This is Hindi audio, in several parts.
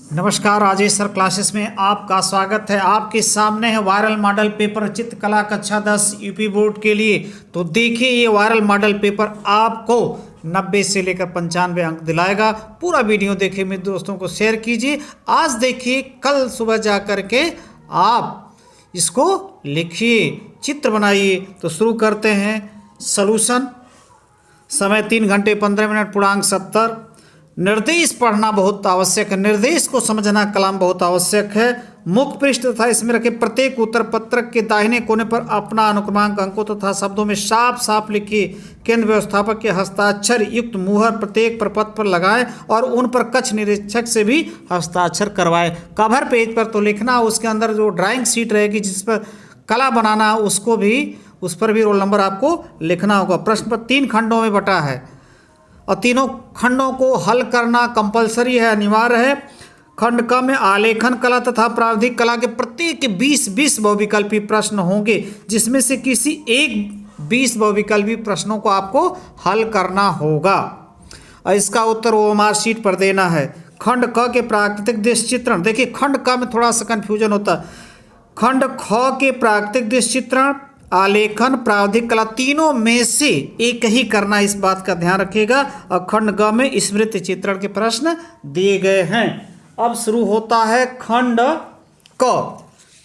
नमस्कार, राजेश सर क्लासेस में आपका स्वागत है। आपके सामने है वायरल मॉडल पेपर चित्रकला कक्षा 10 यूपी बोर्ड के लिए। तो देखिए, ये वायरल मॉडल पेपर आपको 90 से लेकर 95 अंक दिलाएगा। पूरा वीडियो देखिए, मेरे दोस्तों को शेयर कीजिए। आज देखिए, कल सुबह जा कर के आप इसको लिखिए, चित्र बनाइए। तो शुरू करते हैं। सॉल्यूशन, समय 3 घंटे 15 मिनट, पूर्णांक 70। निर्देश पढ़ना बहुत आवश्यक है, निर्देश को समझना कलम बहुत आवश्यक है। मुख्य पृष्ठ तथा इसमें रखे प्रत्येक उत्तर पत्रक के दाहिने कोने पर अपना अनुक्रमांक अंकों तथा शब्दों में साफ साफ लिखिए। केंद्र व्यवस्थापक के हस्ताक्षर युक्त मुहर प्रत्येक प्रपत्र पर लगाएं और उन पर कक्ष निरीक्षक से भी हस्ताक्षर करवाएं। कवर पेज पर तो लिखना, उसके अंदर जो ड्राइंग शीट रहेगी जिस पर कला बनाना, उस पर भी रोल नंबर आपको लिखना होगा। प्रश्न पत्र 3 खंडों में बटा है और तीनों खंडों को हल करना कंपलसरी है, अनिवार्य है। खंड क में आलेखन कला तथा प्राविधिक कला के प्रत्येक के 20 बहुविकल्पी प्रश्न होंगे, जिसमें से किसी एक 20 बहुविकल्पी प्रश्नों को आपको हल करना होगा और इसका उत्तर ओएमआर शीट पर देना है। खंड क के प्राकृतिक दृश्य चित्रण, देखिए खंड क में थोड़ा सा कन्फ्यूजन होता है। खंड ख के प्राकृतिक दृश्य चित्रण, आलेखन, प्राविधिक कला, तीनों में से एक ही करना, इस बात का ध्यान रखिएगा। और खंड ग में स्मृति चित्रण के प्रश्न दिए गए हैं। अब शुरू होता है खंड क।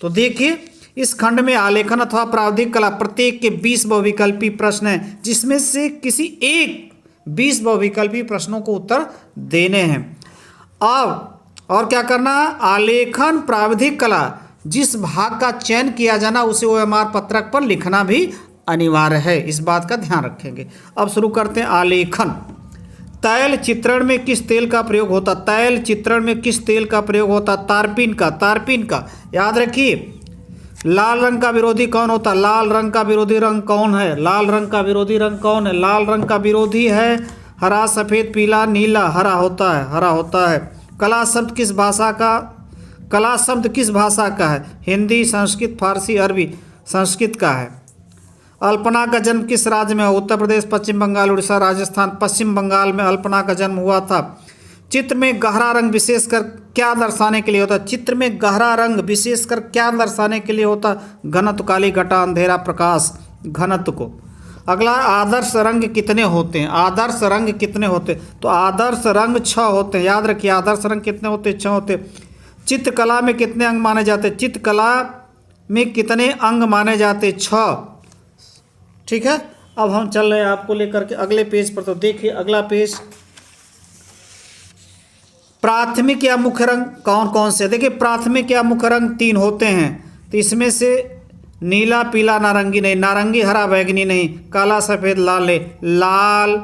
तो देखिए, इस खंड में आलेखन अथवा प्राविधिक कला प्रत्येक के 20 बहुविकल्पी प्रश्न हैं, जिसमें से किसी एक 20 बहुविकल्पी प्रश्नों को उत्तर देने हैं। अब और क्या करना, आलेखन, प्राविधिक कला, जिस भाग का चयन किया जाना उसे ओएमआर पत्रक पर लिखना भी अनिवार्य है, इस बात का ध्यान रखेंगे। अब शुरू करते हैं आलेखन। तैल चित्रण में किस तेल का प्रयोग होता? तैल चित्रण में किस तेल का प्रयोग होता? तारपीन का। तारपीन का याद रखिए। लाल रंग का विरोधी कौन होता? लाल रंग का विरोधी रंग कौन है? लाल रंग का विरोधी रंग कौन है? लाल रंग का विरोधी है हरा, सफेद, पीला, नीला। हरा होता है, हरा होता है। कला शब्द किस भाषा का है? हिंदी, संस्कृत, फारसी, अरबी। संस्कृत का है। अल्पना का जन्म किस राज्य में हुआ? उत्तर प्रदेश, पश्चिम बंगाल, उड़ीसा, राजस्थान। पश्चिम बंगाल में अल्पना का जन्म हुआ था। चित्र में गहरा रंग विशेषकर क्या दर्शाने के लिए होता? चित्र में गहरा रंग विशेषकर क्या दर्शाने के लिए होता? घनत्व, काली घटा, अंधेरा, प्रकाश, घनत्व को। अगला, आदर्श रंग कितने होते हैं? आदर्श रंग कितने होते? तो आदर्श रंग 6 होते हैं, याद रखिए। आदर्श रंग कितने होते? 6 होते। चित्रकला में कितने अंग माने जाते? चित्रकला में कितने अंग माने जाते? 6। ठीक है। अब हम चल रहे हैं आपको लेकर के अगले पेज पर। तो देखिए अगला पेज, प्राथमिक या मुख्य रंग कौन कौन से? देखिए प्राथमिक या मुख्य रंग 3 होते हैं। तो इसमें से नीला, पीला, नारंगी नहीं, नारंगी, हरा, बैंगनी नहीं, काला, सफेद, लाल नहीं। लाल,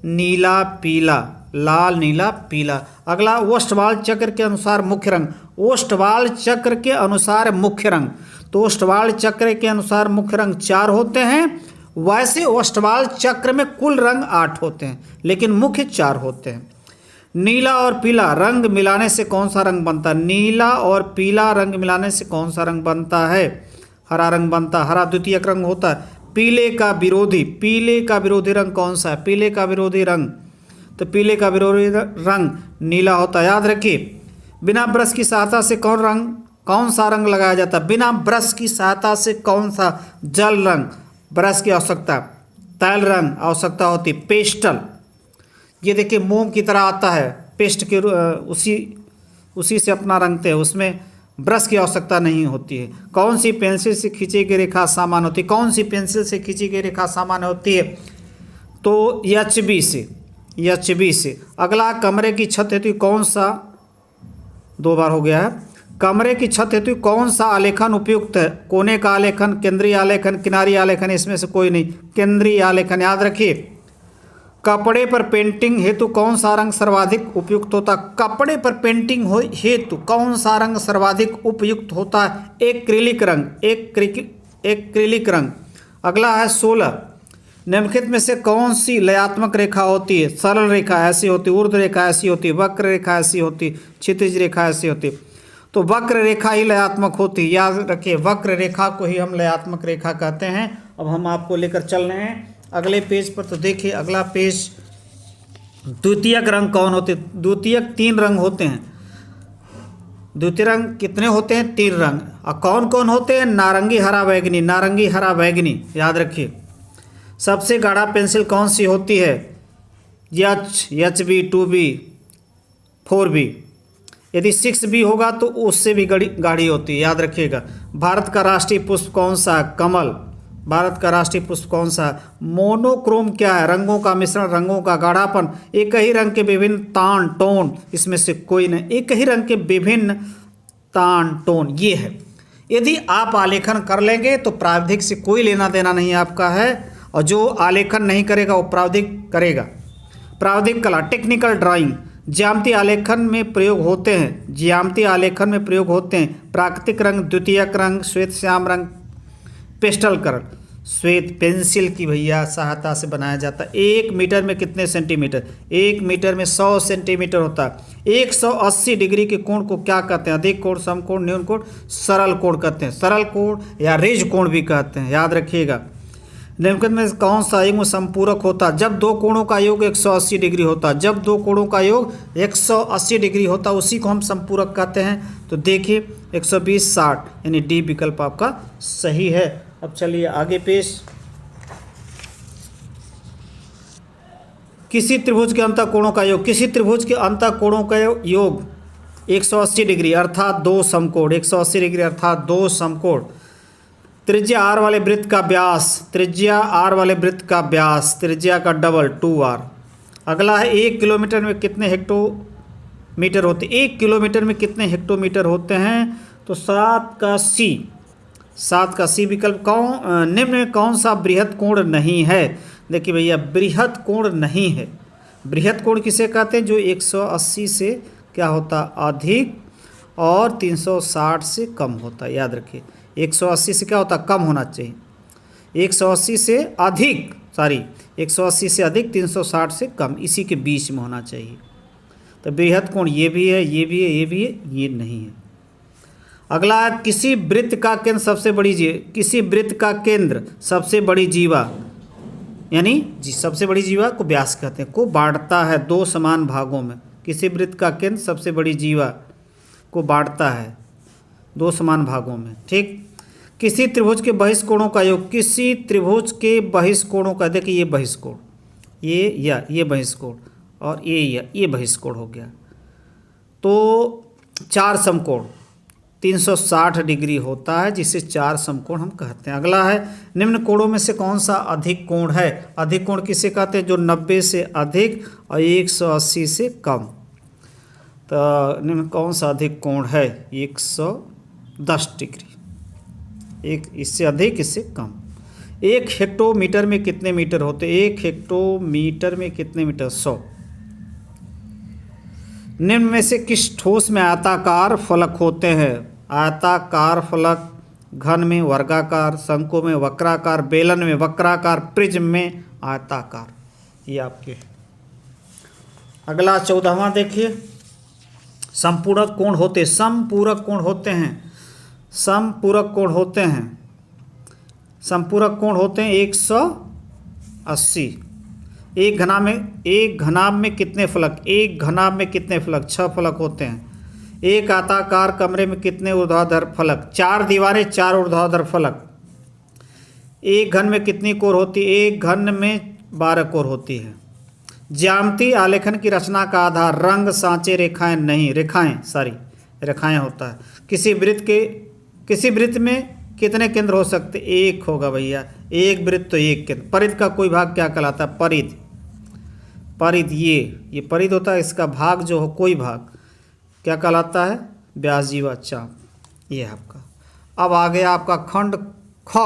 नीला, पीला, लाल, नीला, पीला। अगला, ओष्ठवाल चक्र के अनुसार मुख्य रंग। ओष्ठवाल चक्र के अनुसार मुख्य रंग, तो ओष्ठवाल चक्र के अनुसार मुख्य रंग 4 होते हैं। वैसे ओष्ठवाल चक्र में कुल रंग 8 होते हैं, लेकिन मुख्य 4 होते हैं। नीला और पीला रंग मिलाने से कौन सा रंग बनता है? नीला और पीला रंग मिलाने से कौन सा रंग बनता है? हरा रंग बनता है। हरा द्वितीयक रंग होता है। पीले का विरोधी रंग कौन सा है? पीले का विरोधी रंग, तो पीले का विरोधी रंग नीला होता है, याद रखिए। बिना ब्रश की सहायता से कौन सा रंग लगाया जाता है? बिना ब्रश की सहायता से कौन सा? जल रंग, ब्रश की आवश्यकता। तैल रंग आवश्यकता होती। पेस्टल, ये देखिए मोम की तरह आता है, पेस्ट के उसी से अपना रंगते हैं, उसमें ब्रश की आवश्यकता नहीं होती है। कौन सी पेंसिल से खींची गई रेखा सामान्य होती है? कौन सी पेंसिल से खींची गई रेखा सामान्य होती है? तो HB से। अगला, कमरे की छत हेतु कौन सा, 2 बार हो गया है। कमरे की छत हेतु कौन सा आलेखन उपयुक्त है? कोने का आलेखन, केंद्रीय आलेखन, किनारी आलेखन, इसमें से कोई नहीं। केंद्रीय आलेखन, याद रखिए। कपड़े पर पेंटिंग हेतु कौन सा रंग सर्वाधिक उपयुक्त होता? कपड़े पर पेंटिंग हेतु कौन सा रंग सर्वाधिक उपयुक्त होता है? एक्रिलिक रंग। अगला है 16, निम्नलिखित में से कौन सी लयात्मक रेखा होती है? सरल रेखा ऐसी होती, ऊर्ध्व रेखा ऐसी होती, वक्र रेखा ऐसी होती, क्षितिज रेखा ऐसी होती। तो वक्र रेखा ही लयात्मक होती, याद रखिए। वक्र रेखा को ही हम लयात्मक रेखा कहते हैं। अब हम आपको लेकर चल रहे हैं अगले पेज पर। तो देखिए अगला पेज, द्वितीयक रंग कौन होते? द्वितीयक 3 रंग होते हैं। द्वितीय रंग कितने होते हैं? 3 रंग। और कौन कौन होते हैं? नारंगी, हरा, बैगनी। नारंगी, हरा, बैगनी, याद रखिए। सबसे गाढ़ा पेंसिल कौन सी होती है? HB, 2B, 4B। यदि 6B होगा तो उससे भी गाढ़ी होती है, याद रखिएगा। भारत का राष्ट्रीय पुष्प कौन सा है? कमल। भारत का राष्ट्रीय पुष्प कौन सा है? मोनोक्रोम क्या है? रंगों का मिश्रण, रंगों का गाढ़ापन। एक ही रंग के विभिन्न तान, टोन, इसमें से कोई नहीं। एक ही रंग के विभिन्न तान, टोन, ये है। यदि आप आलेखन कर लेंगे तो प्राविधिक से कोई लेना देना नहीं आपका है, और जो आलेखन नहीं करेगा वो प्राविधिक करेगा। प्राविधिक कला, टेक्निकल ड्राइंग, ज्यामितीय आलेखन में प्रयोग होते हैं। ज्यामितीय आलेखन में प्रयोग होते हैं प्राकृतिक रंग, द्वितीयक रंग, श्वेत श्याम रंग, पेस्टल कलर। श्वेत पेंसिल की भैया सहायता से बनाया जाता है। 1 मीटर में कितने सेंटीमीटर? 1 मीटर में 100 सेंटीमीटर होता है। 180 डिग्री के कोण को क्या कहते हैं? अधिक कोण, समकोण, न्यून कोण, सरल कोण कहते हैं। सरल कोण या रेज कोण भी कहते हैं, याद रखिएगा। निम्नलिखित में कौन सा युग्म संपूरक होता है? जब दो कोणों का योग 180 डिग्री होता है। जब दो कोणों का योग 180 डिग्री होता है उसी को हम संपूरक कहते हैं। तो देखिए 120, 60, यानी डी विकल्प आपका सही है। अब चलिए आगे पेश। किसी त्रिभुज के अंतः कोणों का योग, किसी त्रिभुज के अंतः कोणों का योग 180 डिग्री अर्थात 2 समकोण, 180 डिग्री अर्थात 2 समकोण। त्रिज्या r वाले वृत्त का व्यास, त्रिज्या r वाले वृत्त का व्यास, त्रिज्या का डबल 2r। अगला है 1 किलोमीटर में कितने हेक्टोमीटर होते हैं? 1 किलोमीटर में कितने हेक्टोमीटर होते हैं? तो 7 का C विकल्प। निम्न में कौन सा बृहत कोण नहीं है? देखिए भैया बृहत कोण नहीं है। बृहत कोण किसे कहते हैं? जो 180 से क्या होता है? अधिक, और 360 से कम होता है, याद रखिए। 180 से क्या होता है? कम होना चाहिए। 180 से अधिक, 180 से अधिक, 360 से कम, इसी के बीच में होना चाहिए। तो बृहत कोण ये भी है, ये भी है, ये भी है, ये नहीं है। अगला है किसी वृत्त का केंद्र सबसे बड़ी किसी वृत्त का केंद्र सबसे बड़ी जीवा, यानी सबसे बड़ी जीवा को व्यास कहते हैं, को बांटता है 2 समान भागों में। किसी वृत्त का केंद्र सबसे बड़ी जीवा को बांटता है 2 समान भागों में, ठीक। किसी त्रिभुज के बहिष्कोणों का योग, किसी त्रिभुज के बहिष्कोणों का, देखिए ये बहिष्कोण, ये बहिष्कोण, और ये बहिष्कोण हो गया, तो 4 समकोण 360 डिग्री होता है, जिसे 4 समकोण हम कहते हैं। अगला है निम्न कोणों में से कौन सा अधिक कोण है? अधिक कोण किसे कहते हैं? जो 90 से अधिक और 180 से कम। तो निम्न कौन सा अधिक कोण है? 110 डिग्री, एक इससे अधिक, इससे कम। 1 हेक्टोमीटर में कितने मीटर होते? 1 हेक्टोमीटर में कितने मीटर? 100। निम्न में से किस ठोस में आयताकार फलक होते हैं? आयताकार फलक, घन में वर्गाकार, शंकु में वक्राकार, बेलन में वक्राकार, प्रिज्म में आयताकार। ये आपके। अगला 14वां देखिए, संपूरक कोण होते, समपूरक कोण होते हैं, समपूरक कोण होते हैं, संपूरक कोण होते हैं 180। एक घनाभ में कितने फलक? एक घनाभ में कितने फलक? 6 फलक होते हैं। एक आयताकार कमरे में कितने ऊर्ध्वाधर फलक? 4 दीवारें, 4 ऊर्ध्वाधर फलक। एक घन में कितनी कोर होती है? एक घन में 12 कोर होती है। ज्यामितीय आलेखन की रचना का आधार रंग, सांचे, रेखाएं नहीं, रेखाएं होता है। किसी वृत्त में कितने केंद्र हो सकते? 1 होगा भैया, एक वृत्त तो 1 केंद्र। परिध का कोई भाग क्या कहलाता है? परिध, ये परिध होता है, इसका भाग जो हो, कोई भाग क्या कहलाता है? व्यास, जीवा, चाप। ये है आपका। अब आ गया आपका खंड ख,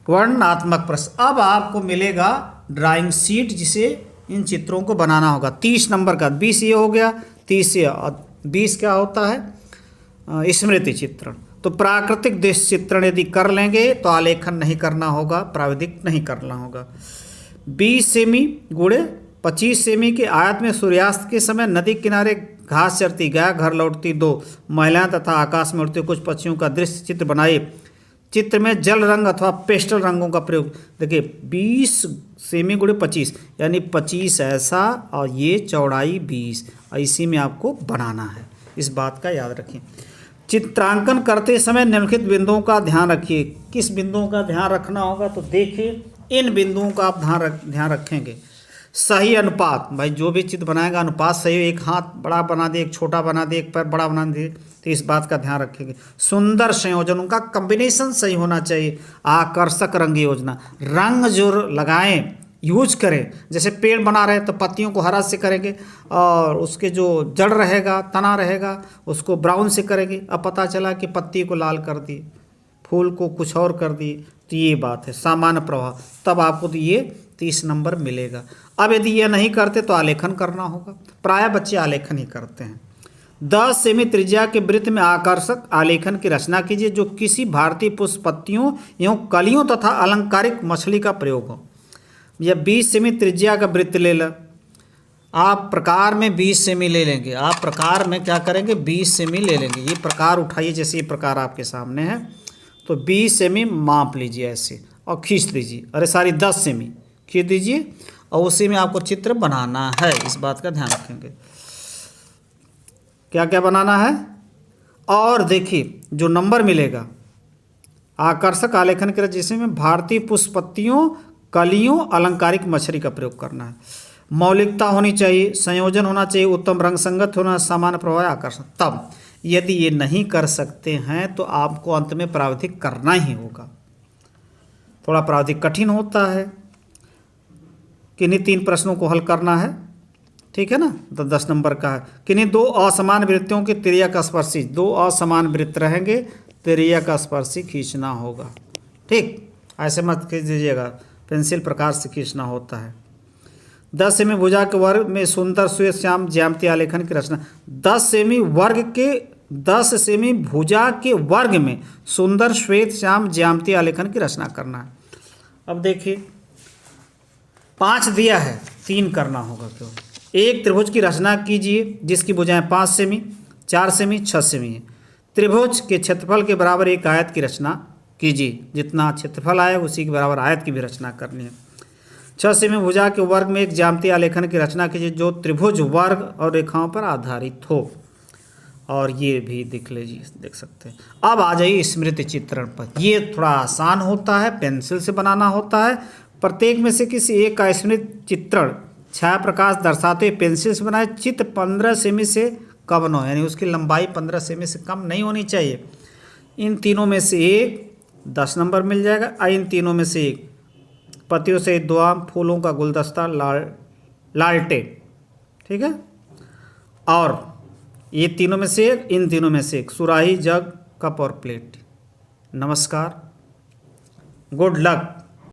वर्णनात्मक प्रश्न। अब आपको मिलेगा ड्राइंग शीट, जिसे इन चित्रों को बनाना होगा। 30 नंबर का, 20 ये हो गया, 30 ये, और 20 क्या होता है? स्मृति चित्रण। तो प्राकृतिक दृश्य चित्रण यदि कर लेंगे तो आलेखन नहीं करना होगा, प्राविधिक नहीं करना होगा। 20 सेमी गुणे 25 सेमी के आयत में सूर्यास्त के समय नदी किनारे घास चरती गाय, घर लौटती 2 महिलाएं तथा आकाश में उड़ते कुछ पक्षियों का दृश्य चित्र बनाइए। चित्र में जल रंग अथवा पेस्टल रंगों का प्रयोग। देखिए 20 सेमी गुणे 25, यानी 25 ऐसा, और ये चौड़ाई 20, और इसी में आपको बनाना है। इस बात का याद रखें। चित्रांकन करते समय निम्नलिखित बिंदुओं का ध्यान रखिए। किस बिंदुओं का ध्यान रखना होगा, तो देखिए इन बिंदुओं का आप ध्यान रखेंगे। सही अनुपात, भाई जो भी चित्र बनाएगा अनुपात सही हो, एक हाथ बड़ा बना दे, एक छोटा बना दे, एक पैर बड़ा बना दे, तो इस बात का ध्यान रखेंगे। सुंदर संयोजन, उनका कॉम्बिनेशन सही होना चाहिए। आकर्षक रंग योजना, रंग जो लगाएं यूज करें, जैसे पेड़ बना रहे हैं तो पत्तियों को हरा से करेंगे और उसके जो जड़ रहेगा, तना रहेगा, उसको ब्राउन से करेंगे। अब पता चला कि पत्ती को लाल कर दी, फूल को कुछ और कर दी, तो ये बात है सामान्य प्रवाह, तब आपको तो ये 30 नंबर मिलेगा। अब यदि ये नहीं करते तो आलेखन करना होगा। प्रायः बच्चे आलेखन ही करते हैं। 10 सेमी त्रिज्या के वृत्त में आकर्षक आलेखन की रचना कीजिए जो किसी भारतीय पुष्प पत्तियों एवं कलियों तथा अलंकारिक मछली का प्रयोग हो। या 20 सेमी त्रिज्या का वृत्त ले लें, आप प्रकार में 20 सेमी ले लेंगे। आप प्रकार में क्या करेंगे, 20 सेमी ले लेंगे। ये प्रकार उठाइए, जैसे ये प्रकार आपके सामने है, तो 20 सेमी माप लीजिए ऐसे और खींच दीजिए। अरे सारी 10 सेमी खींच दीजिए और उसी में आपको चित्र बनाना है, इस बात का ध्यान रखेंगे। क्या क्या बनाना है, और देखिए जो नंबर मिलेगा आकर्षक आलेखन के जिसमें भारतीय पुष्प पत्तियों, कलियों, अलंकारिक मछली का प्रयोग करना है। मौलिकता होनी चाहिए, संयोजन होना चाहिए, उत्तम रंग संगत होना, सामान्य प्रवाह, आकर्षण। तब यदि ये नहीं कर सकते हैं तो आपको अंत में प्रावधिक करना ही होगा। थोड़ा प्रावधिक कठिन होता है, किन्हीं 3 प्रश्नों को हल करना है, ठीक है ना, तो 10 नंबर का है। किन्हीं 2 असमान वृत्तों के तिर्यक स्पर्शी, 2 असमान वृत्त रहेंगे, तिर्यक स्पर्शी खींचना होगा। ठीक, ऐसे मत खींच दीजिएगा, पेंसिल प्रकार से खींचना होता है। 10 सेमी भुजा के वर्ग में सुंदर श्वेत श्याम ज्यामितीय आलेखन की रचना। 10 सेमी भुजा के वर्ग में सुंदर श्वेत श्याम ज्यामितीय आलेखन की रचना करना है। अब देखिए 5 दिया है, 3 करना होगा क्यों। एक त्रिभुज की रचना कीजिए जिसकी भुजाएं 5 सेमी, 4 सेमी, 6 सेमी है। त्रिभुज के क्षेत्रफल के बराबर एक आयत की रचना कीजिए, जितना क्षेत्रफल आए उसी के बराबर आयत की भी रचना करनी है। 6 सेमी भुजा के वर्ग में एक ज्यामितीय आलेखन की रचना कीजिए जो त्रिभुज वर्ग और रेखाओं पर आधारित हो। और ये भी देख लीजिए, देख सकते हैं। अब आ जाइए स्मृति चित्रण पर। ये थोड़ा आसान होता है, पेंसिल से बनाना होता है। प्रत्येक में से किसी एक का स्मृति चित्रण छाया प्रकाश दर्शाते हुए पेंसिल से बनाए। चित्र 15 सेमी से कम न हो, यानी उसकी लंबाई 15 सेमी से कम नहीं होनी चाहिए। इन तीनों में से एक 10 नंबर मिल जाएगा, और इन तीनों में से एक पत्तियों से 2 आम, फूलों का गुलदस्ता, लालटे, ठीक है। और ये तीनों में से एक, इन तीनों में से एक, सुराही, जग, कप और प्लेट। नमस्कार, गुड लक।